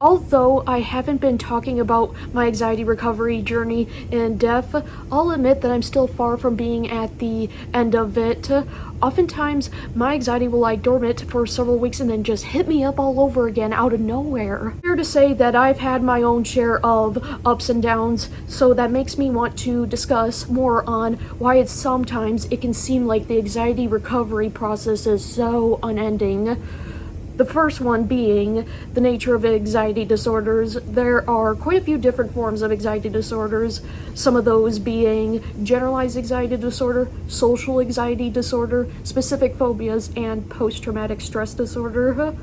Although I haven't been talking about my anxiety recovery journey in depth, I'll admit that I'm still far from being at the end of it. Oftentimes, my anxiety will lie dormant for several weeks and then just hit me up all over again out of nowhere. Fair to say that I've had my own share of ups and downs, so that makes me want to discuss more on why sometimes it can seem like the anxiety recovery process is so unending. The first one being the nature of anxiety disorders. There are quite a few different forms of anxiety disorders, some of those being generalized anxiety disorder, social anxiety disorder, specific phobias, and post-traumatic stress disorder.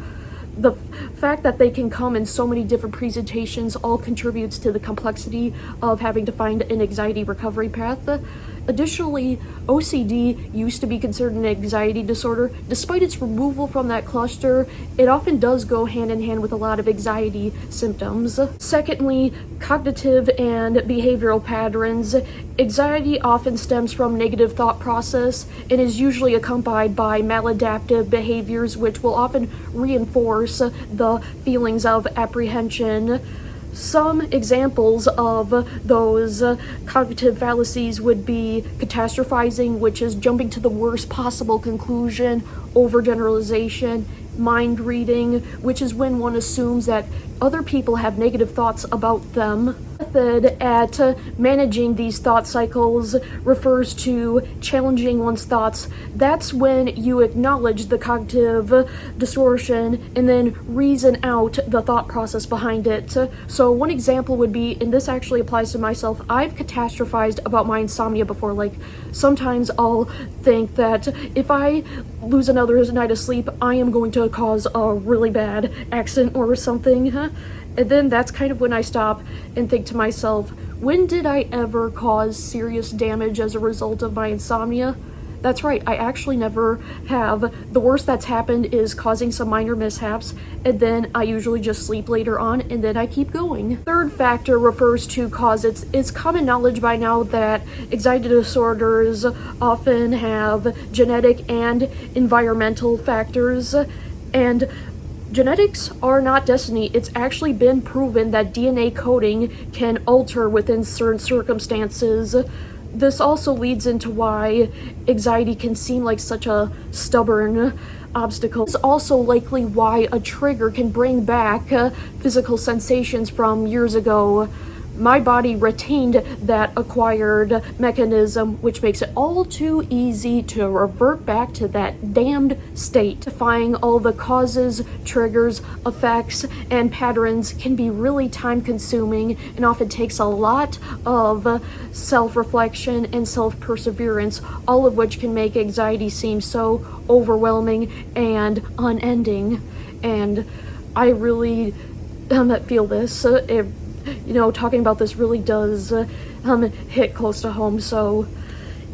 The fact that they can come in so many different presentations all contributes to the complexity of having to find an anxiety recovery path. Additionally, OCD used to be considered an anxiety disorder. Despite its removal from that cluster, it often does go hand in hand with a lot of anxiety symptoms. Secondly, cognitive and behavioral patterns. Anxiety often stems from negative thought process and is usually accompanied by maladaptive behaviors, which will often reinforce the feelings of apprehension. Some examples of those cognitive fallacies would be catastrophizing, which is jumping to the worst possible conclusion, overgeneralization, mind reading, which is when one assumes that other people have negative thoughts about them. Method at managing these thought cycles refers to challenging one's thoughts. That's when you acknowledge the cognitive distortion and then reason out the thought process behind it. So one example would be, and this actually applies to myself, I've catastrophized about my insomnia before. Like, sometimes I'll think that if I lose another night of sleep, I am going to cause a really bad accident or something. And then that's kind of when I stop and think to myself, when did I ever cause serious damage as a result of my insomnia? That's right, I actually never have. The worst that's happened is causing some minor mishaps, and then I usually just sleep later on, and then I keep going. Third factor refers to cause. It's common knowledge by now that anxiety disorders often have genetic and environmental factors, and genetics are not destiny. It's actually been proven that DNA coding can alter within certain circumstances. This also leads into why anxiety can seem like such a stubborn obstacle. It's also likely why a trigger can bring back physical sensations from years ago. My body retained that acquired mechanism, which makes it all too easy to revert back to that damned state. Identifying all the causes, triggers, effects, and patterns can be really time-consuming and often takes a lot of self-reflection and self-perseverance, all of which can make anxiety seem so overwhelming and unending. And I really feel this. Talking about this really does hit close to home, so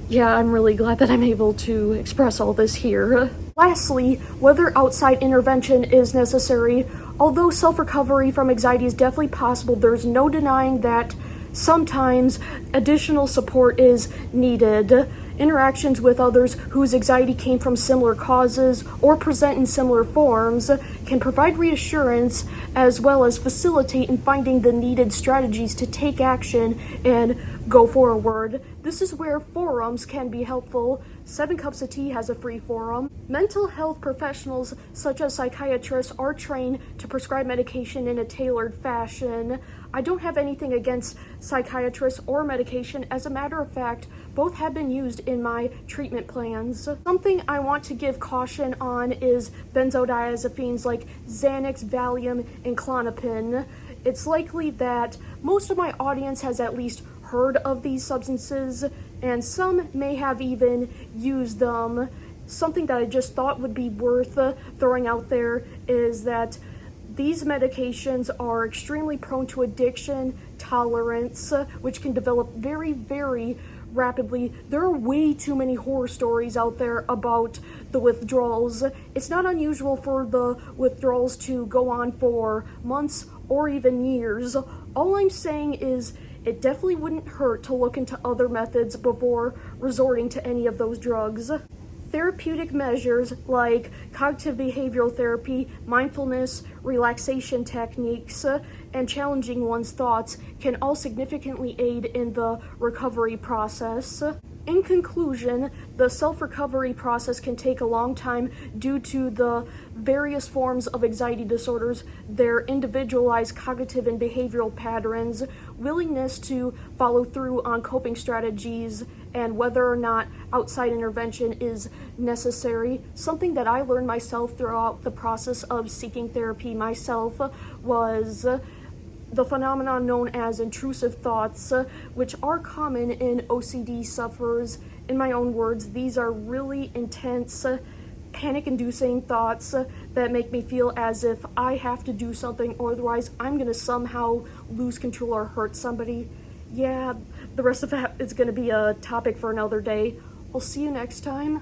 yeah, I'm really glad that I'm able to express all this here. Lastly, whether outside intervention is necessary. Although self-recovery from anxiety is definitely possible, there's no denying that sometimes additional support is needed. Interactions with others whose anxiety came from similar causes or present in similar forms can provide reassurance as well as facilitate in finding the needed strategies to take action and go forward. This is where forums can be helpful. 7 Cups of Tea has a free forum. Mental health professionals such as psychiatrists are trained to prescribe medication in a tailored fashion. I don't have anything against psychiatrists or medication. As a matter of fact, both have been used in my treatment plans. Something I want to give caution on is benzodiazepines like Xanax, Valium, and Klonopin. It's likely that most of my audience has at least heard of these substances, and some may have even used them. Something that I just thought would be worth throwing out there is that these medications are extremely prone to addiction, tolerance, which can develop very, very rapidly. There are way too many horror stories out there about the withdrawals. It's not unusual for the withdrawals to go on for months or even years. All I'm saying is it definitely wouldn't hurt to look into other methods before resorting to any of those drugs. Therapeutic measures like cognitive behavioral therapy, mindfulness, relaxation techniques, and challenging one's thoughts can all significantly aid in the recovery process. In conclusion, the self-recovery process can take a long time due to the various forms of anxiety disorders, their individualized cognitive and behavioral patterns, willingness to follow through on coping strategies, and whether or not outside intervention is necessary. Something that I learned myself throughout the process of seeking therapy myself was the phenomenon known as intrusive thoughts, which are common in OCD sufferers. In my own words, these are really intense, panic-inducing thoughts that make me feel as if I have to do something, or otherwise I'm gonna somehow lose control or hurt somebody. Yeah, the rest of that is gonna be a topic for another day. I'll see you next time.